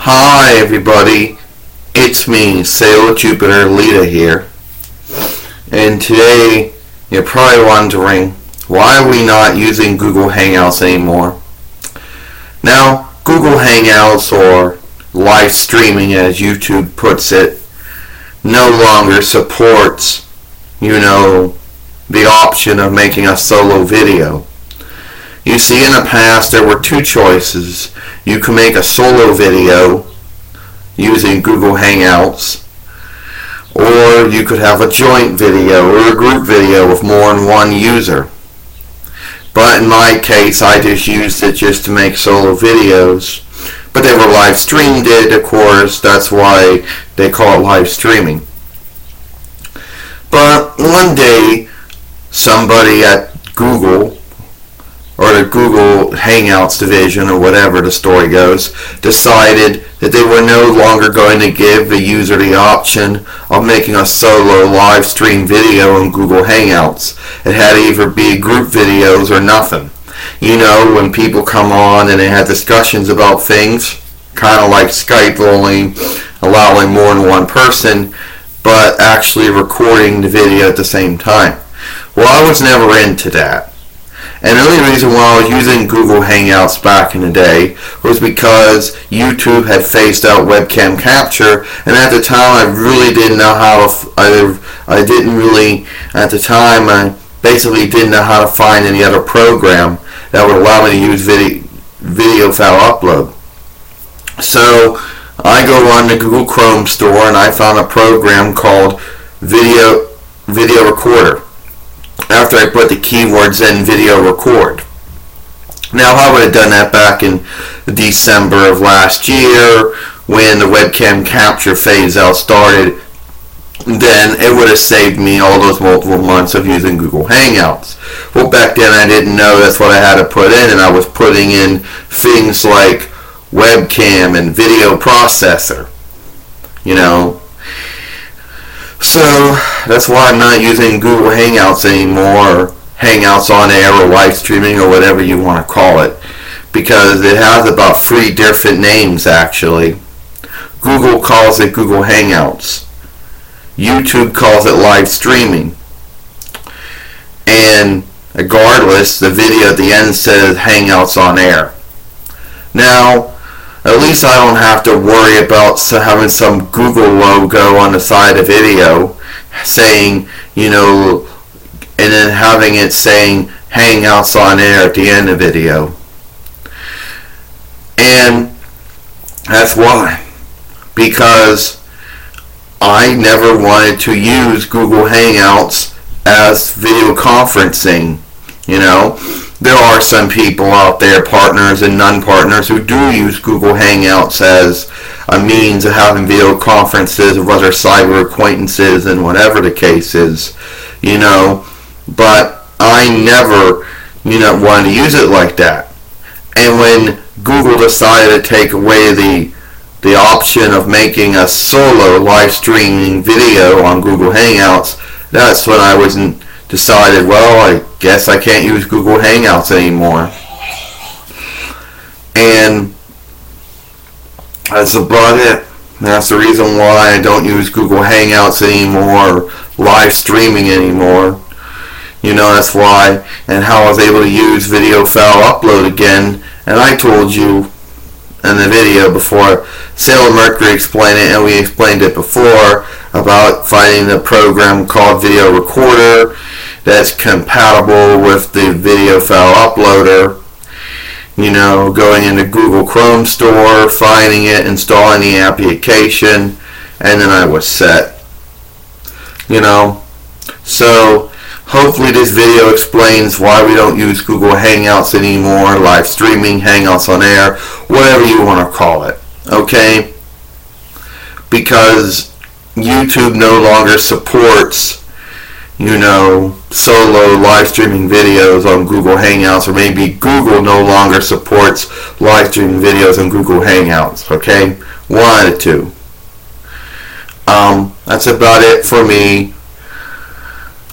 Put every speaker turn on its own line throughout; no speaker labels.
Hi everybody, it's me, Sailor Jupiter Lita here, and today you're probably wondering, why are we not using Google Hangouts anymore? Now, Google Hangouts, or live streaming as YouTube puts it, no longer supports, the option of making a solo video. You see, in the past there were two choices. You can make a solo video using Google Hangouts, or you could have a joint video or a group video with more than one user. But in my case, I just used it just to make solo videos. But they were live streamed, of course, that's why they call it live streaming. But one day, somebody at Google, or the Google Hangouts division, or whatever the story goes, decided that they were no longer going to give the user the option of making a solo live stream video in Google Hangouts. It had to either be group videos or nothing. When people come on and they have discussions about things, kind of like Skype, only allowing more than one person, but actually recording the video at the same time. Well, I was never into that. And the only reason why I was using Google Hangouts back in the day was because YouTube had phased out webcam capture, and at the time I really didn't know how to, I basically didn't know how to find any other program that would allow me to use video file upload. So I go on the Google Chrome store and I found a program called Video Recorder. After I put the keywords in video record. Now, if I would have done that back in December of last year when the webcam capture phase out started, then it would have saved me all those multiple months of using Google Hangouts. Well, back then I didn't know that's what I had to put in, and I was putting in things like webcam and video processor, So that's why I'm not using Google Hangouts anymore, or Hangouts on Air, or live streaming, or whatever you want to call it, because it has about 3 different names actually. Google calls it Google Hangouts. YouTube calls it live streaming. And regardless, the video at the end says Hangouts on Air. Now, at least I don't have to worry about having some Google logo on the side of the video saying, and then having it saying Hangouts on Air at the end of the video. And that's why. Because I never wanted to use Google Hangouts as video conferencing, There are some people out there, partners and non-partners, who do use Google Hangouts as a means of having video conferences with other cyber acquaintances and whatever the case is, But I never, wanted to use it like that. And when Google decided to take away the option of making a solo live streaming video on Google Hangouts, that's when I decided, well, I guess I can't use Google Hangouts anymore. And that's about it. That's the reason why I don't use Google Hangouts anymore, or live streaming anymore. That's why, and how I was able to use video file upload again. And I told you in the video before, Sailor Mercury explained it, and we explained it before, about finding the program called Video Recorder that's compatible with the video file uploader, going into Google Chrome store, finding it, installing the application, and then I was set. So hopefully this video explains why we don't use Google Hangouts anymore, live streaming, Hangouts on Air, whatever you want to call it, okay? Because YouTube no longer supports, solo live streaming videos on Google Hangouts, or maybe Google no longer supports live streaming videos on Google Hangouts, okay? One of the two. That's about it for me.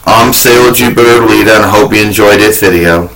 I'm Sailor Jupiter Lita, and I hope you enjoyed this video.